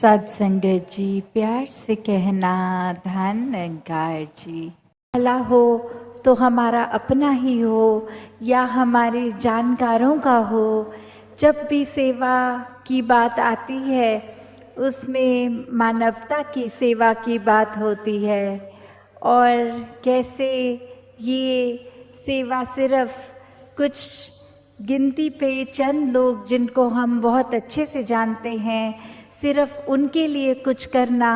सत्संगत जी, प्यार से कहना धन्यकार जी। भला हो तो हमारा अपना ही हो या हमारे जानकारों का हो, जब भी सेवा की बात आती है उसमें मानवता की सेवा की बात होती है। और कैसे ये सेवा सिर्फ कुछ गिनती पे चंद लोग जिनको हम बहुत अच्छे से जानते हैं, सिर्फ उनके लिए कुछ करना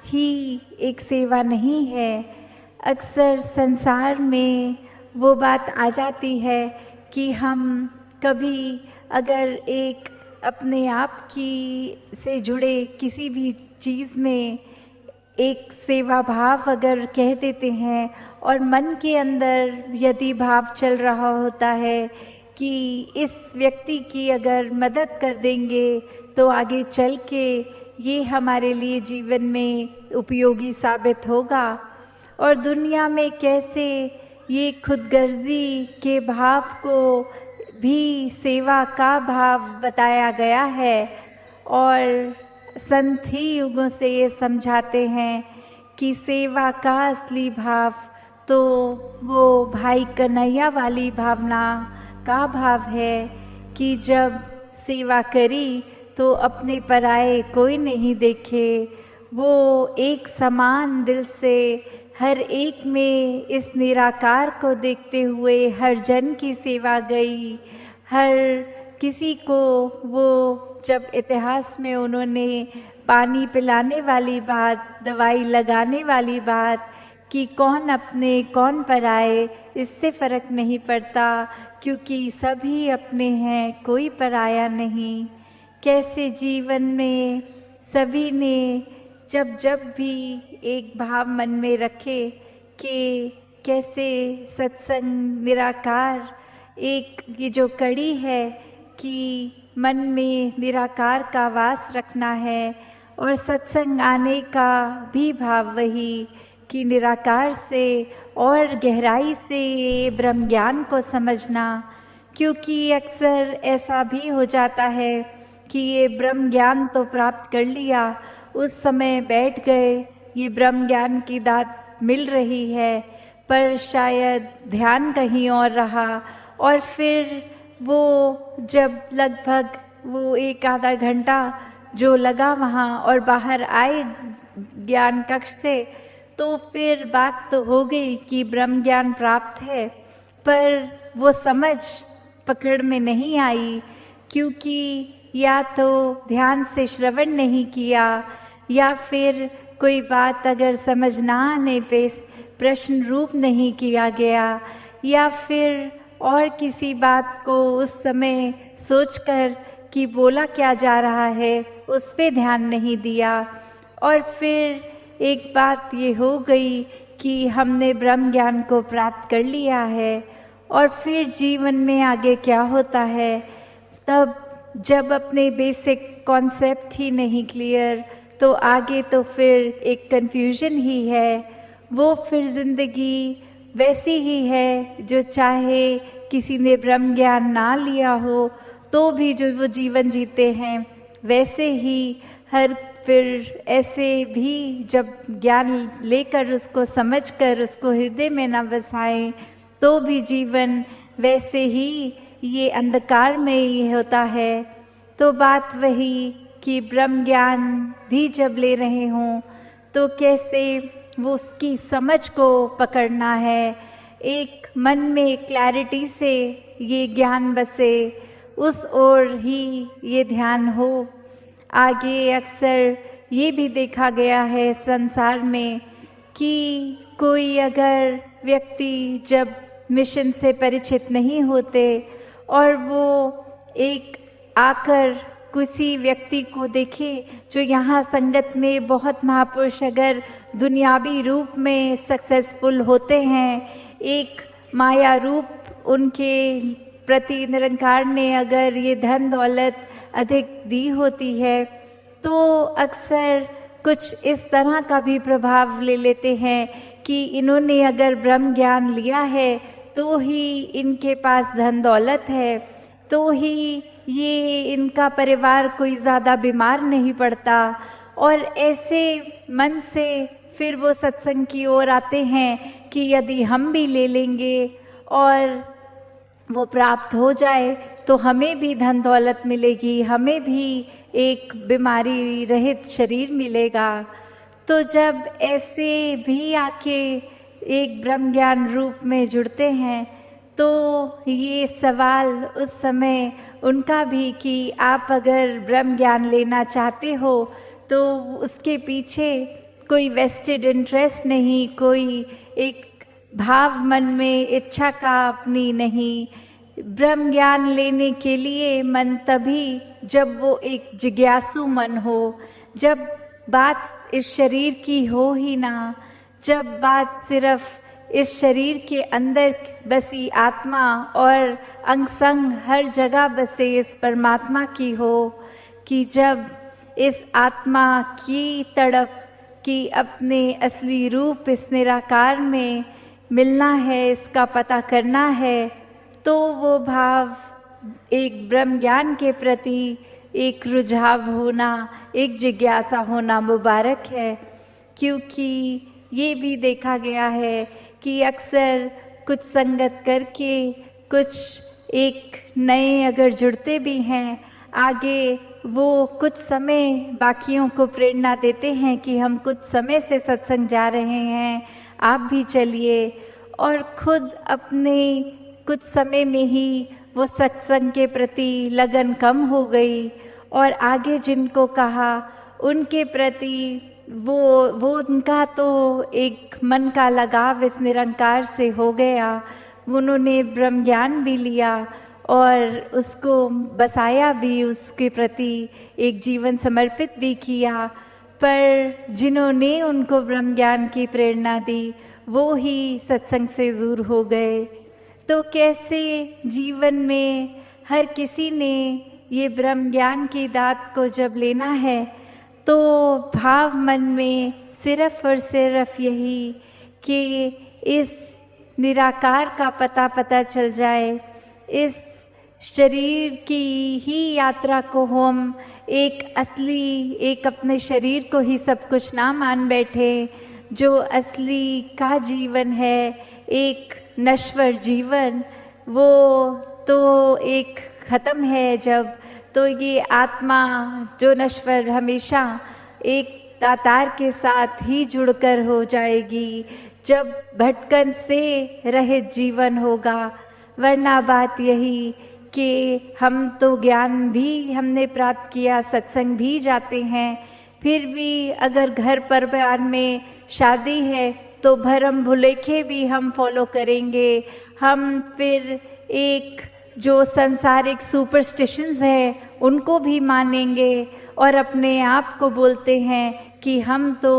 ही एक सेवा नहीं है। अक्सर संसार में वो बात आ जाती है कि हम कभी अगर एक अपने आप की से जुड़े किसी भी चीज़ में एक सेवा भाव अगर कह देते हैं और मन के अंदर यदि भाव चल रहा होता है कि इस व्यक्ति की अगर मदद कर देंगे तो आगे चल के ये हमारे लिए जीवन में उपयोगी साबित होगा। और दुनिया में कैसे ये खुदगर्जी के भाव को भी सेवा का भाव बताया गया है। और संत ही युगों से ये समझाते हैं कि सेवा का असली भाव तो वो भाई कन्हैया वाली भावना का भाव है कि जब सेवा करी तो अपने पराये कोई नहीं देखे। वो एक समान दिल से हर एक में इस निराकार को देखते हुए हर जन की सेवा गई। हर किसी को वो जब इतिहास में उन्होंने पानी पिलाने वाली बात, दवाई लगाने वाली बात कि कौन अपने कौन पराए, इससे फ़र्क नहीं पड़ता क्योंकि सभी अपने हैं, कोई पराया नहीं। कैसे जीवन में सभी ने जब जब भी एक भाव मन में रखे कि कैसे सत्संग निराकार एक ये जो कड़ी है कि मन में निराकार का वास रखना है और सत्संग आने का भी भाव वही कि निराकार से और गहराई से ये ब्रह्म ज्ञान को समझना। क्योंकि अक्सर ऐसा भी हो जाता है कि ये ब्रह्म ज्ञान तो प्राप्त कर लिया, उस समय बैठ गए, ये ब्रह्म ज्ञान की दात मिल रही है, पर शायद ध्यान कहीं और रहा। और फिर वो जब लगभग वो एक आधा घंटा जो लगा वहाँ और बाहर आए ज्ञान कक्ष से, तो फिर बात तो हो गई कि ब्रह्म ज्ञान प्राप्त है, पर वो समझ पकड़ में नहीं आई क्योंकि या तो ध्यान से श्रवण नहीं किया या फिर कोई बात अगर समझ ना आने पे प्रश्न रूप नहीं किया गया या फिर और किसी बात को उस समय सोचकर कि बोला क्या जा रहा है उस पे ध्यान नहीं दिया। और फिर एक बात ये हो गई कि हमने ब्रह्म ज्ञान को प्राप्त कर लिया है और फिर जीवन में आगे क्या होता है, तब जब अपने बेसिक कॉन्सेप्ट ही नहीं क्लियर तो आगे तो फिर एक कन्फ्यूजन ही है। वो फिर ज़िंदगी वैसी ही है जो चाहे किसी ने ब्रह्म ज्ञान ना लिया हो तो भी जो वो जीवन जीते हैं वैसे ही हर फिर ऐसे भी जब ज्ञान लेकर उसको समझकर उसको हृदय में न बसाएं तो भी जीवन वैसे ही ये अंधकार में ही होता है। तो बात वही कि ब्रह्म ज्ञान भी जब ले रहे हों तो कैसे वो उसकी समझ को पकड़ना है, एक मन में क्लैरिटी से ये ज्ञान बसे, उस ओर ही ये ध्यान हो। आगे अक्सर ये भी देखा गया है संसार में कि कोई अगर व्यक्ति जब मिशन से परिचित नहीं होते और वो एक आकर किसी व्यक्ति को देखे जो यहाँ संगत में बहुत महापुरुष अगर दुनियावी रूप में सक्सेसफुल होते हैं, एक माया रूप उनके प्रति निरंकार ने अगर ये धन दौलत अधिक दी होती है तो अक्सर कुछ इस तरह का भी प्रभाव ले लेते हैं कि इन्होंने अगर ब्रह्म ज्ञान लिया है तो ही इनके पास धन दौलत है, तो ही ये इनका परिवार कोई ज़्यादा बीमार नहीं पड़ता। और ऐसे मन से फिर वो सत्संग की ओर आते हैं कि यदि हम भी ले लेंगे और वो प्राप्त हो जाए तो हमें भी धन दौलत मिलेगी, हमें भी एक बीमारी रहित शरीर मिलेगा। तो जब ऐसे भी आके एक ब्रह्म ज्ञान रूप में जुड़ते हैं तो ये सवाल उस समय उनका भी कि आप अगर ब्रह्म ज्ञान लेना चाहते हो तो उसके पीछे कोई वेस्टेड इंटरेस्ट नहीं, कोई एक भाव मन में इच्छा का अपनी नहीं। ब्रह्म ज्ञान लेने के लिए मन तभी जब वो एक जिज्ञासु मन हो, जब बात इस शरीर की हो ही ना, जब बात सिर्फ इस शरीर के अंदर बसी आत्मा और अंग संग हर जगह बसे इस परमात्मा की हो, कि जब इस आत्मा की तड़प कि अपने असली रूप इस निराकार में मिलना है, इसका पता करना है, तो वो भाव एक ब्रह्म ज्ञान के प्रति एक रुझाव होना, एक जिज्ञासा होना मुबारक है। क्योंकि ये भी देखा गया है कि अक्सर कुछ संगत करके कुछ एक नए अगर जुड़ते भी हैं, आगे वो कुछ समय बाकियों को प्रेरणा देते हैं कि हम कुछ समय से सत्संग जा रहे हैं, आप भी चलिए, और खुद अपने कुछ समय में ही वो सत्संग के प्रति लगन कम हो गई और आगे जिनको कहा उनके प्रति वो उनका तो एक मन का लगाव इस निरंकार से हो गया। उन्होंने ब्रह्म ज्ञान भी लिया और उसको बसाया भी, उसके प्रति एक जीवन समर्पित भी किया। पर जिन्होंने उनको ब्रह्म ज्ञान की प्रेरणा दी वो ही सत्संग से दूर हो गए। तो कैसे जीवन में हर किसी ने ये ब्रह्म ज्ञान की दात को जब लेना है तो भाव मन में सिर्फ और सिर्फ यही कि इस निराकार का पता चल जाए, इस शरीर की ही यात्रा को हम एक असली, एक अपने शरीर को ही सब कुछ ना मान बैठे। जो असली का जीवन है, एक नश्वर जीवन, वो तो एक ख़त्म है जब, तो ये आत्मा जो नश्वर हमेशा एक दातार के साथ ही जुड़कर हो जाएगी जब भटकन से रहित जीवन होगा। वरना बात यही कि हम तो ज्ञान भी हमने प्राप्त किया, सत्संग भी जाते हैं, फिर भी अगर घर परिवार में शादी है तो भरम भुलेखे भी हम फॉलो करेंगे। हम फिर एक जो सांसारिक सुपरस्टिशंस हैं उनको भी मानेंगे और अपने आप को बोलते हैं कि हम तो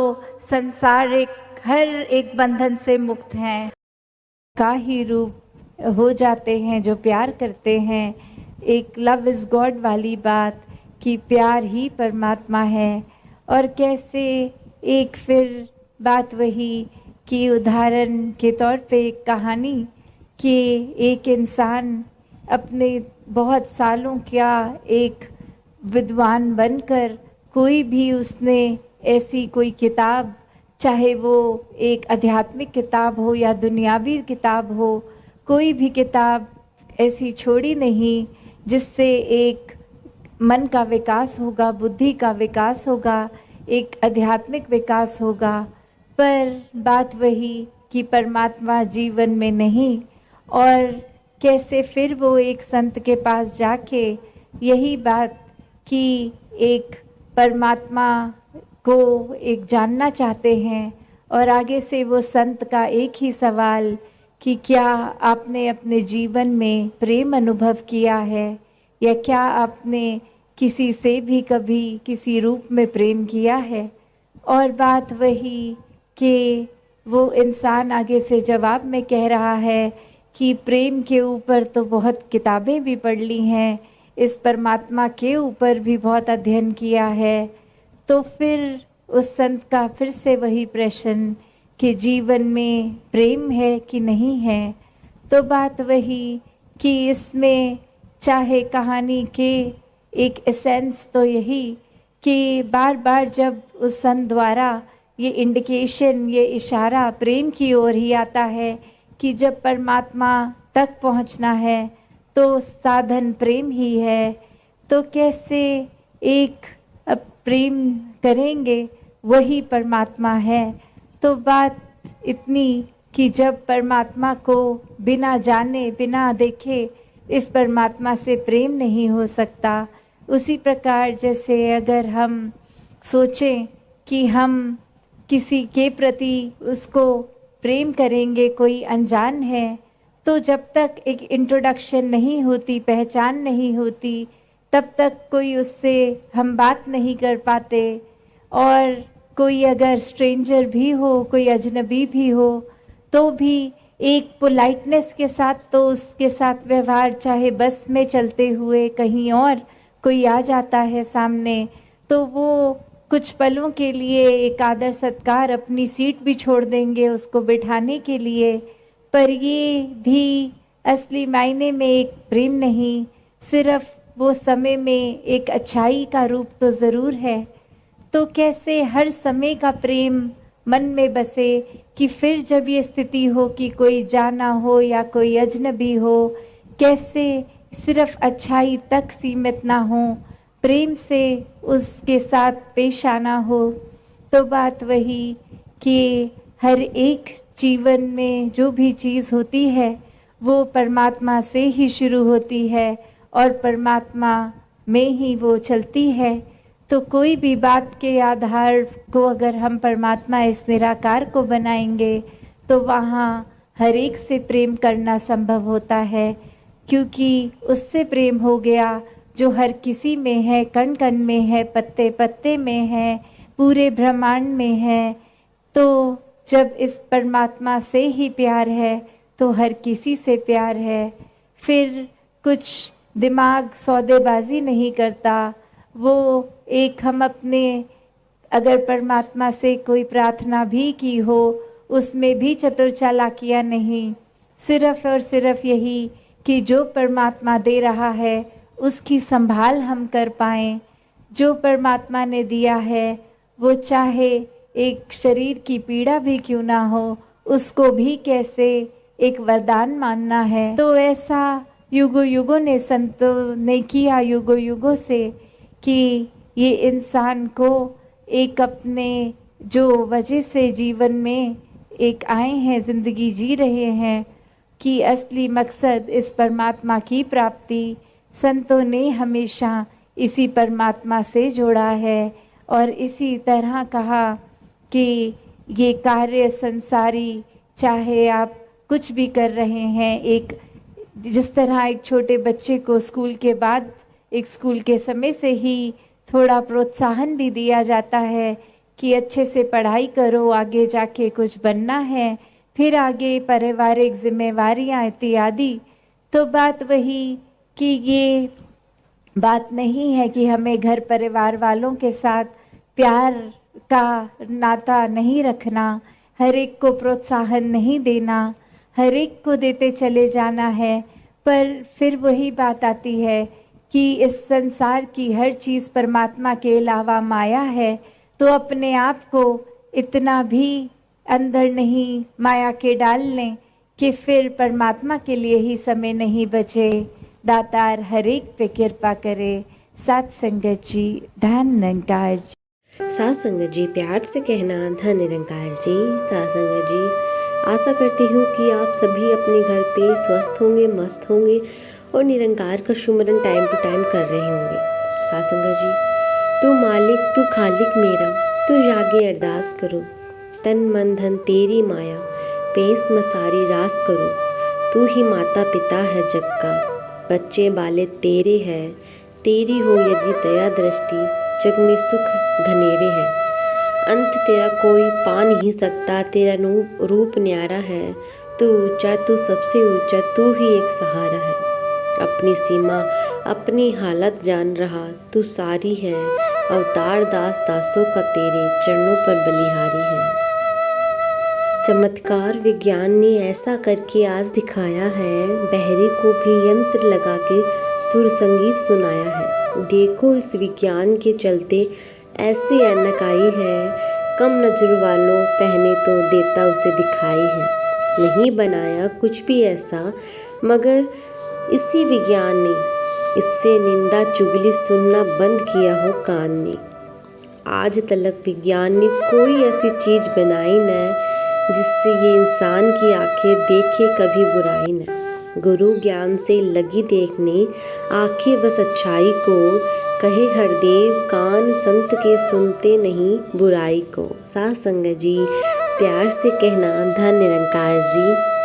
सांसारिक हर एक बंधन से मुक्त हैं, का ही रूप हो जाते हैं जो प्यार करते हैं। एक लव इज़ गॉड वाली बात कि प्यार ही परमात्मा है। और कैसे एक फिर बात वही कि उदाहरण के तौर पे एक कहानी कि एक इंसान अपने बहुत सालों का एक विद्वान बनकर कोई भी उसने ऐसी कोई किताब, चाहे वो एक आध्यात्मिक किताब हो या दुनियावी किताब हो, कोई भी किताब ऐसी छोड़ी नहीं जिससे एक मन का विकास होगा, बुद्धि का विकास होगा, एक आध्यात्मिक विकास होगा। पर बात वही कि परमात्मा जीवन में नहीं। और कैसे फिर वो एक संत के पास जाके यही बात कि एक परमात्मा को एक जानना चाहते हैं, और आगे से वो संत का एक ही सवाल कि क्या आपने अपने जीवन में प्रेम अनुभव किया है, या क्या आपने किसी से भी कभी किसी रूप में प्रेम किया है। और बात वही कि वो इंसान आगे से जवाब में कह रहा है कि प्रेम के ऊपर तो बहुत किताबें भी पढ़ ली हैं, इस परमात्मा के ऊपर भी बहुत अध्ययन किया है। तो फिर उस संत का फिर से वही प्रश्न कि जीवन में प्रेम है कि नहीं है। तो बात वही कि इसमें चाहे कहानी के एक एसेंस तो यही कि बार बार जब उस संत द्वारा ये इंडिकेशन, ये इशारा प्रेम की ओर ही आता है कि जब परमात्मा तक पहुंचना है तो साधन प्रेम ही है। तो कैसे एक प्रेम करेंगे, वही परमात्मा है। तो बात इतनी कि जब परमात्मा को बिना जाने बिना देखे इस परमात्मा से प्रेम नहीं हो सकता। उसी प्रकार जैसे अगर हम सोचें कि हम किसी के प्रति उसको प्रेम करेंगे, कोई अनजान है, तो जब तक एक इंट्रोडक्शन नहीं होती, पहचान नहीं होती, तब तक कोई उससे हम बात नहीं कर पाते। और कोई अगर स्ट्रेंजर भी हो, कोई अजनबी भी हो, तो भी एक पोलाइटनेस के साथ तो उसके साथ व्यवहार, चाहे बस में चलते हुए कहीं और कोई आ जाता है सामने, तो वो कुछ पलों के लिए एक आदर सत्कार, अपनी सीट भी छोड़ देंगे उसको बिठाने के लिए। पर ये भी असली मायने में एक प्रेम नहीं, सिर्फ वो समय में एक अच्छाई का रूप तो ज़रूर है। तो कैसे हर समय का प्रेम मन में बसे कि फिर जब ये स्थिति हो कि कोई जाना हो या कोई अजनबी हो, कैसे सिर्फ अच्छाई तक सीमित ना हो, प्रेम से उसके साथ पेश आना हो। तो बात वही कि हर एक जीवन में जो भी चीज़ होती है वो परमात्मा से ही शुरू होती है और परमात्मा में ही वो चलती है। तो कोई भी बात के आधार को अगर हम परमात्मा इस निराकार को बनाएंगे तो वहाँ हर एक से प्रेम करना संभव होता है, क्योंकि उससे प्रेम हो गया जो हर किसी में है, कण कण में है, पत्ते पत्ते में है, पूरे ब्रह्मांड में है। तो जब इस परमात्मा से ही प्यार है तो हर किसी से प्यार है। फिर कुछ दिमाग सौदेबाजी नहीं करता। वो एक हम अपने अगर परमात्मा से कोई प्रार्थना भी की हो, उसमें भी चतुर चालाकियाँ नहीं, सिर्फ और सिर्फ यही कि जो परमात्मा दे रहा है उसकी संभाल हम कर पाएँ। जो परमात्मा ने दिया है वो चाहे एक शरीर की पीड़ा भी क्यों ना हो, उसको भी कैसे एक वरदान मानना है। तो ऐसा युगों युगों ने संतों ने किया, युगों युगों से, कि ये इंसान को एक अपने जो वजह से जीवन में एक आए हैं, ज़िंदगी जी रहे हैं, कि असली मकसद इस परमात्मा की प्राप्ति। संतों ने हमेशा इसी परमात्मा से जोड़ा है और इसी तरह कहा कि ये कार्य संसारी, चाहे आप कुछ भी कर रहे हैं, एक जिस तरह एक छोटे बच्चे को स्कूल के बाद, एक स्कूल के समय से ही थोड़ा प्रोत्साहन भी दिया जाता है कि अच्छे से पढ़ाई करो, आगे जाके कुछ बनना है, फिर आगे पारिवारिक जिम्मेवारियां इत्यादि। तो बात वही कि ये बात नहीं है कि हमें घर परिवार वालों के साथ प्यार का नाता नहीं रखना, हर एक को प्रोत्साहन नहीं देना, हर एक को देते चले जाना है। पर फिर वही बात आती है कि इस संसार की हर चीज़ परमात्मा के अलावा माया है, तो अपने आप को इतना भी अंदर नहीं माया के डाल लें कि फिर परमात्मा के लिए ही समय नहीं बचे। दातार हर एक पे कृपा करे। सात संगत जी, धन निरंकार जी। सात संगत जी, प्यार से कहना धन निरंकार जी। सात संगत जी, आशा करती हूँ कि आप सभी अपने घर पे स्वस्थ होंगे, मस्त होंगे और निरंकार का सुमिरन टाइम टू टाइम कर रहे होंगे। सात संगत जी, तू मालिक तू खालिक मेरा, तू जागे अरदास करो, तन मन धन तेरी माया, पेश में सारी रास करो। तू ही माता पिता है जग का, बच्चे बाले तेरे हैं, तेरी हो यदि दया दृष्टि, जग में सुख घनेरे है। अंत तेरा कोई पा नहीं सकता, तेरा रूप न्यारा है। तू ऊंचा, तू सबसे ऊंचा, तू ही एक सहारा है। अपनी सीमा अपनी हालत जान रहा, तू सारी है। अवतार दास दासों का तेरे चरणों पर बलिहारी है। चमत्कार विज्ञान ने ऐसा करके आज दिखाया है, बहरे को भी यंत्र लगा के सुर संगीत सुनाया है। देखो इस विज्ञान के चलते ऐसी ऐनक आई है, कम नजर वालों पहने तो देता उसे दिखाई है। नहीं बनाया कुछ भी ऐसा, मगर इसी विज्ञान ने इससे निंदा चुगली सुनना बंद किया हो कान ने। आज तलक विज्ञान ने कोई ऐसी चीज बनाई न जिससे ये इंसान की आंखें देखे कभी बुराई न। गुरु ज्ञान से लगी देखने आंखें बस अच्छाई को, कहे हरदेव कान संत के सुनते नहीं बुराई को। साथ संगत जी प्यार से कहना धन निरंकार जी।